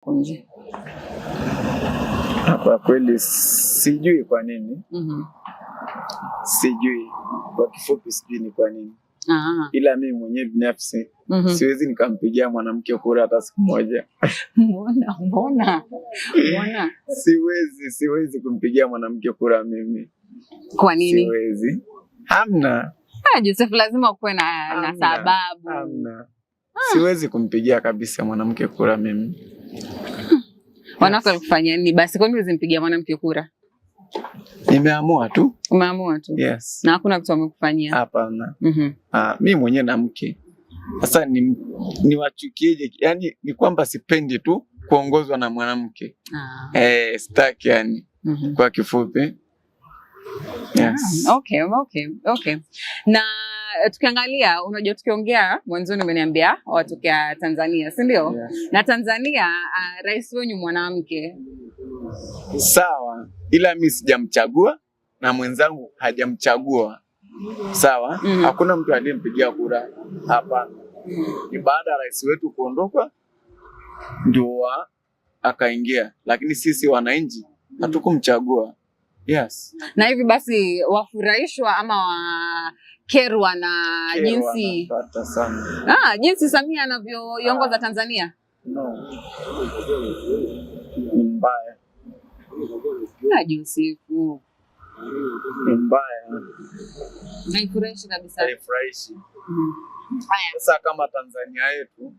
Kunje. Kwa kweli sijui kwa nini. Sijui. Kwa kifupi sijui ni kwa nini. Ila mimi mwenyewe binafsi siwezi nikampigia mwanamke kura hata siku moja. Mbona? Siwezi kumpigia mwanamke kura mimi. Kwa nini? Siwezi. Hamna. Joseph, lazima kuwe na sababu. Hamna. Siwezi kumpigia kabisa mwanamke kura mimi. Wanawake walikufanyia nini basi? Kwa nini usimpigia mwanamke kura? Nimeamua tu. Umeamua tu? Yes. Na hakuna kitu amekufanyia? Hapana. Mimi mwenyewe na mke. Sasa niwachukieje? Yani ni kwamba sipendi tu kuongozwa na mwanamke. Sitaki yani. Kwa kifupi. Yes. Okay. Na tukiangalia, unajua tukiongea mwanzoni umeniambia watokea Tanzania, si ndio? Yes. Na Tanzania rais wenu mwanamke. Sawa. Ila mimi sijamchagua na mwenzangu hajamchagua. Sawa? Hakuna mtu aliyempigia kura hapa. Ni baada ya rais wetu kuondoka ndio akaingia, lakini sisi wananchi hatukumchagua. Yes. Na hivi basi wafurahishwa ama wakerwa na jinsi jinsi Samia anavyoiongoza Tanzania? No. Mbaya. Josefu. Mbaya. Haifurahishi kabisa. Haifurahishi. Sasa kama Tanzania yetu,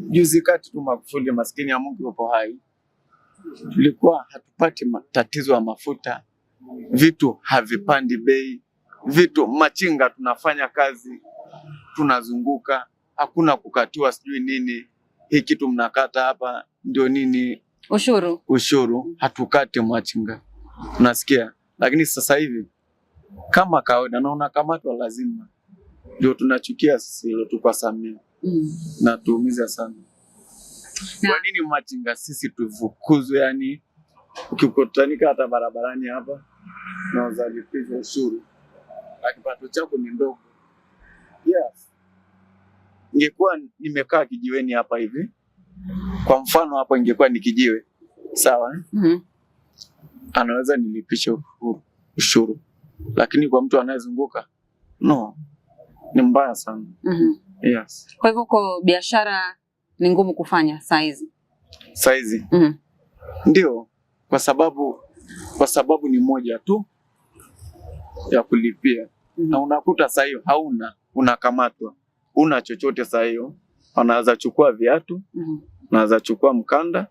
juzi kati tu Magufuli maskini ya Mungu yupo hai. Tulikuwa hatupati tatizo ya mafuta. Vitu havipandi bei. Vitu machinga tunafanya kazi. Tunazunguka. Hakuna kukatiwa sijui nini. Hii kitu mnakata hapa ndio nini? Ushuru. Hatukati machinga. Unasikia? Lakini sasa hivi kama kawaida na unakamatwa lazima. Ndio tunachukia sisi hilo tu kwa Samia. Na tuumiza sana. Kwa nini machinga sisi tuvukuzwe yani ukikutanika hata barabarani hapa na uzalipisha ushuru. Kipato chako ni ndogo. Yes. Ingekuwa nimekaa kijiweni hapa hivi. Kwa mfano hapa ingekuwa ni kijiwe. Sawa? Anaweza nilipisha ushuru. Lakini kwa mtu anayezunguka no. Ni mbaya sana. Yes. Kwa hivyo kwa biashara ni ngumu kufanya saizi. Ndio, kwa sababu ni moja tu ya kulipia. Na unakuta saa hiyo hauna, unakamatwa. Una chochote saa hiyo, wanaweza chukua viatu, wanaweza chukua mkanda.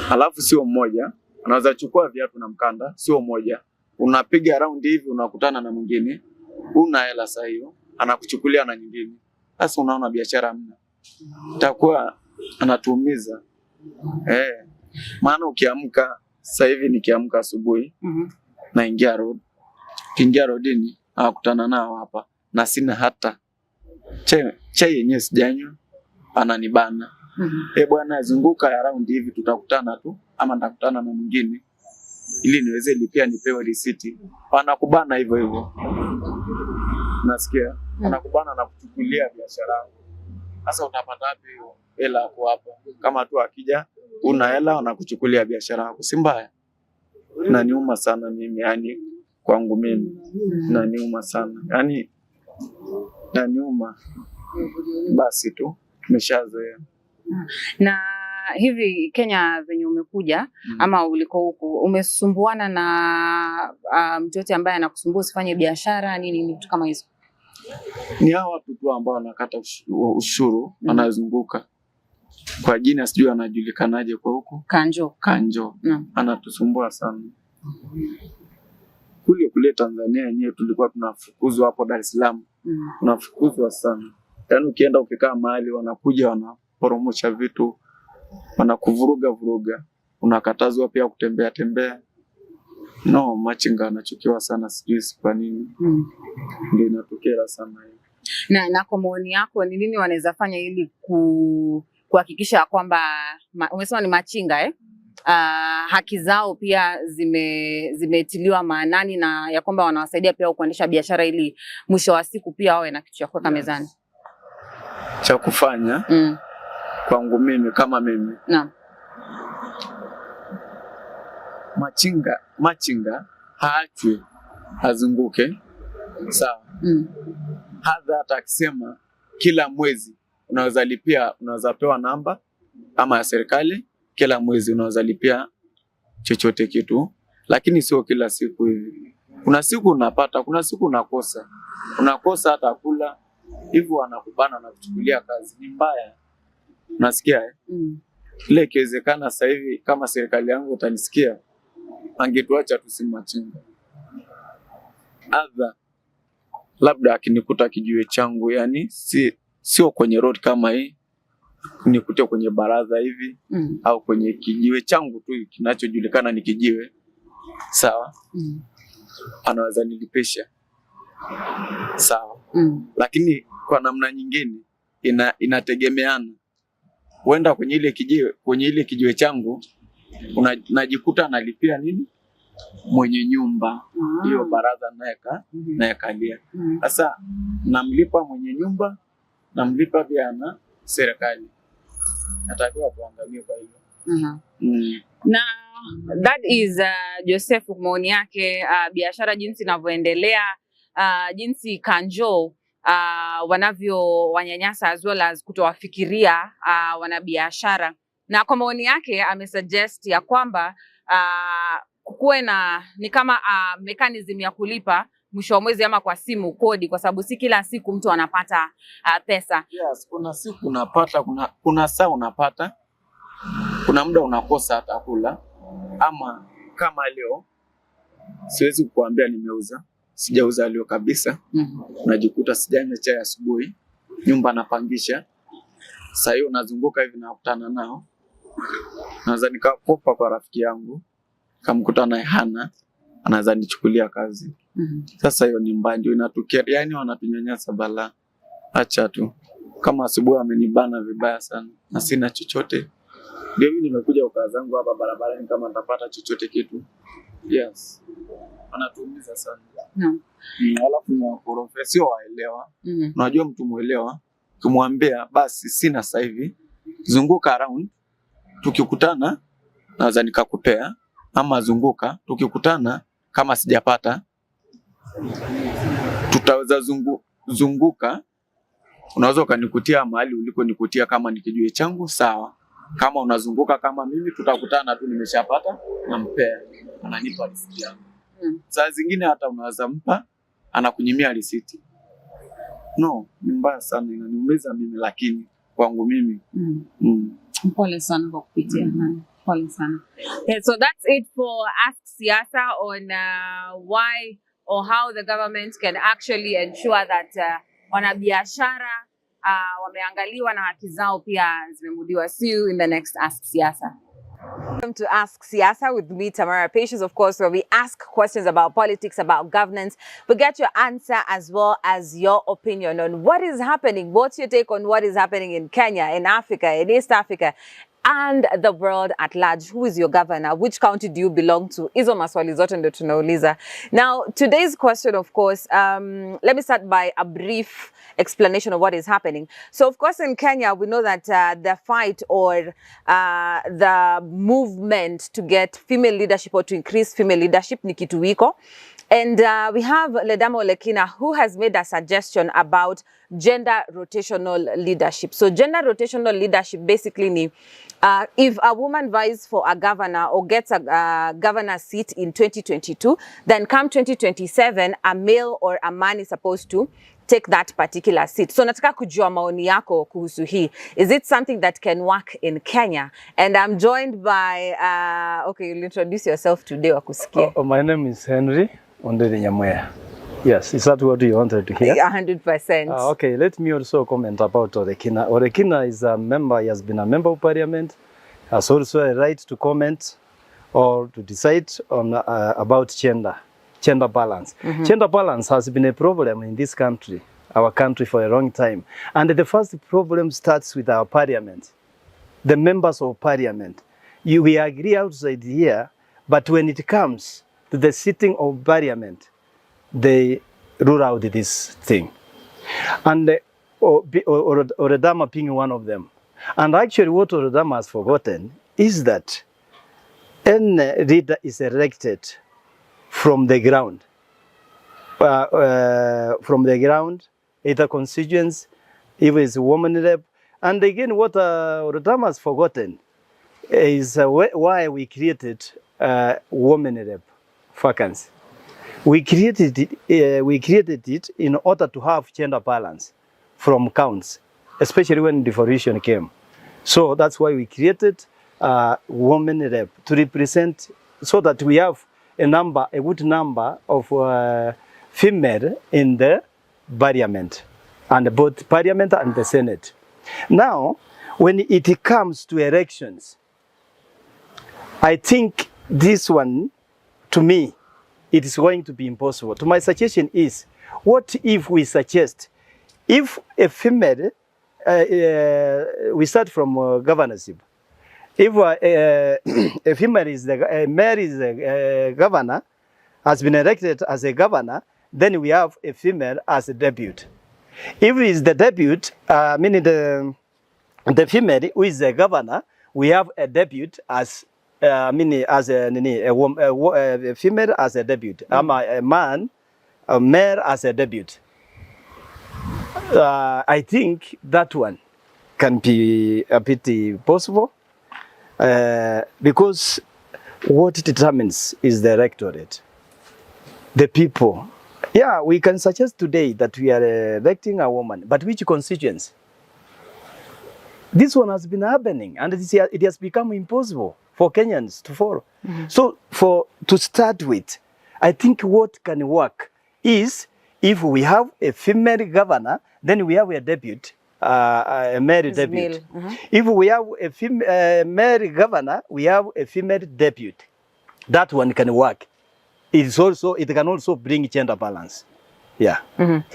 Alafu sio mmoja, wanaweza chukua viatu na mkanda, sio mmoja. Unapiga round hivi unakutana na mwingine. Una hela saa hiyo, anakuchukulia na nyingine. Sasa unaona biashara mna. Itakuwa anatuumiza. Maana ukiamka sasa hivi nikiamka asubuhi naingia road. Kiingia rodini nakutana nao hapa na sina hata chai yenyewe sijanywa, ananibana. Bwana zunguka around hivi tutakutana tu ama nitakutana na mwingine ili niweze lipia nipewe risiti. Wanakubana hivyo. Nasikia anakubana na kuchukulia biashara yako. Sasa utapata wapi hela hapo hapa? Kama tu akija una hela wanakuchukulia biashara yako. Si mbaya. Na niuma sana mimi yani kwangu mimi. Na niuma sana. Yani na niuma. Basi tu tumeshazoea. Na hivi Kenya venye umekuja ama uliko huko umesumbuana na mtu yote ambaye anakusumbua usifanye biashara nini vitu kama hizo? Ni hao watu tu ambao wanakata ushuru wanazunguka. Kwa jina sijui anajulikanaje kwa huko? Kanjo. Anatusumbua sana. Kule Tanzania yenyewe tulikuwa tunafukuzwa hapo Dar es Salaam. Tunafukuzwa sana. Yaani ukienda ukikaa mahali wanakuja wanaporomosha vitu, wanakuvuruga. Unakatazwa pia kutembea. No, machinga anachukiwa sana sijui kwa nini. Ndio inatokea sana hiyo. Na kwa maoni yako ni nini wanaweza fanya ili kuhakikisha kwamba umesema ni machinga haki zao pia zimetiliwa maanani na ya kwamba wanawasaidia pia kuendesha biashara ili mwisho wa siku pia wawe na kitu cha kuweka mezani? Cha kufanya kwangu mimi kama mimi. Naam. Machinga haachwe azunguke, sawa. Hata akisema kila mwezi unaweza lipia, unaweza pewa namba ama ya serikali, kila mwezi unaweza lipia chochote kitu, lakini sio kila siku hivi. Kuna siku unapata, kuna siku unakosa hata kula, hivyo wanakubana na kuchukulia kazi. Ni mbaya, unasikia ile ikiwezekana sasa hivi kama serikali yangu utanisikia, angetuacha tusimachinga. Labda akinikuta kijiwe changu, yani sio kwenye road kama hii, nikute kwenye baraza hivi au kwenye kijiwe changu tu kinachojulikana ni kijiwe, sawa. Anaweza nilipisha, sawa. Lakini kwa namna nyingine inategemeana. Huenda kwenye ile kijiwe changu najikuta nalipia nini mwenye nyumba, hiyo baraza naekalia. Sasa namlipa mwenye nyumba, namlipa pia na serikali. Natakiwa kuangalia kwa hilo. Na that is Joseph, maoni yake, biashara jinsi inavyoendelea, jinsi Kanjo wanavyo wanyanyasa as well as kutowafikiria wanabiashara. Na kwa maoni yake amesuggest ya kwamba kuwe na ni kama mechanism ya kulipa mwisho wa mwezi ama kwa simu kodi, kwa sababu si kila siku mtu anapata pesa. Yes, kuna siku unapata, kuna saa unapata, kuna muda unakosa hata kula. Ama kama leo siwezi kukuambia nimeuza, sijauza leo kabisa. Unajikuta sijanywa chai asubuhi, nyumba napangisha. Sasa hiyo nazunguka hivi nakutana nao. Naweza nikakopa kwa rafiki yangu, kamkuta naye hana, anaweza nichukulia kazi. Sasa hiyo ni mbaya, ndio inatokea, yani wanatunyanyasa bala. Acha tu. Kama asubuhi amenibana vibaya sana na sina chochote, ndio mimi nimekuja ukaa zangu hapa barabarani kama nitapata chochote kitu. Yes. Anatuumiza sana. Alafu na profesio waelewa. Unajua mtu muelewa, kumwambia basi sina sasa hivi, zunguka around, tukikutana naweza nikakupea, ama zunguka, tukikutana kama sijapata tutaweza zunguka, unaweza ukanikutia mahali uliko nikutia kama nikijue changu, sawa. Kama unazunguka kama mimi, tutakutana tu nimeshapata, nampea, ananipa risiti yangu. Saa zingine hata unaweza mpa, anakunyimia risiti. No, ni mbaya sana, inaniumiza mimi, lakini kwangu mimi. Pole sana kwa kupitia nani. Pole sana. Yeah, so that's it for Ask Siasa on why or how the government can actually ensure that wanabiashara wameangaliwa na haki zao pia zimemudiwa. See you in the next Ask Siasa. Welcome to Ask Siasa with me, Tamara Patience, of course, where we ask questions about politics, about governance. We get your answer as well as your opinion on what is happening. What's your take on what is happening in Kenya, in Africa, in East Africa, and the world at large? Who is your governor? Which county do you belong to? Hizo maswali zote ndio tunauliza. Now, today's question, of course, let me start by a brief explanation of what is happening. So, of course, in Kenya, we know that the fight or the movement to get female leadership or to increase female leadership ni kitu iko. And we have Ledamo Lekina, who has made a suggestion about gender rotational leadership. So gender rotational leadership basically ni if a woman vies for a governor or gets a governor seat in 2022, then come 2027, a male or a man is supposed to take that particular seat. So nataka kujua maoni yako kuhusu hii. Is it something that can work in Kenya? And I'm joined by, okay, you'll introduce yourself today wakusikia. My name is Henry Onderi Nyamweya. Yes, is that what you wanted to hear? 100%. Okay, let me also comment about Orekina. Orekina is a member, he has been a member of parliament, has also a right to comment or to decide on about gender balance. Gender balance has been a problem in this country, our country, for a long time. And the first problem starts with our parliament, the members of parliament. We agree outside here, but when it comes to the sitting of parliament, they rule out this thing. And Oredama being one of them. And actually what Orodam has forgotten is that any leader is elected from the ground. From the ground, either constituents, if it's woman rep. And again, what Orodam has forgotten is why we created woman rep vacancy. We created it in order to have gender balance from counts, especially when devolution came. So that's why we created women rep to represent, so that we have a good number of female in the parliament, and both parliament and the Senate. Now, when it comes to elections, I think this one, to me, it is going to be impossible. So my suggestion is, what if we suggest, if a female, we start from governorship. If a female is a mayor is a governor, has been elected as a governor, then we have a female as a deputy. If it is the deputy, meaning the female who is the governor, we have a deputy as meaning as a female as a deputy. A man, a mayor as a deputy. I think that one can be a bit possible because what it determines is the electorate, the people. Yeah, we can suggest today that we are electing a woman, but which constituents? This one has been happening, and it has become impossible for Kenyans to follow. So, to start with, I think what can work is, if we have a female governor, then we have a deputy, a male deputy. If we have a male governor, we have a female deputy. That one can work. It can also bring gender balance. Yeah.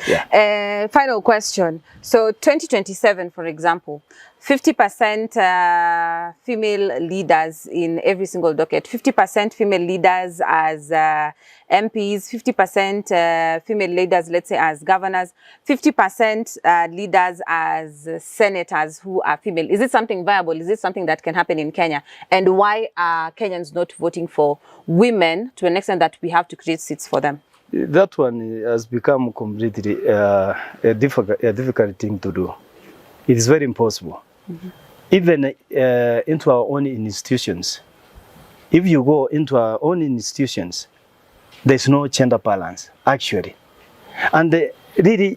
Yeah. Final question. So 2027, for example, 50% female leaders in every single docket, 50% female leaders as MPs, 50% female leaders, let's say, as governors, 50% leaders as senators who are female. Is it something viable? Is it something that can happen in Kenya? And why are Kenyans not voting for women to an extent that we have to create seats for them? That one has become completely a difficult thing to do. It is very impossible. Even into our own institutions. If you go into our own institutions, there's no gender balance, actually. And really,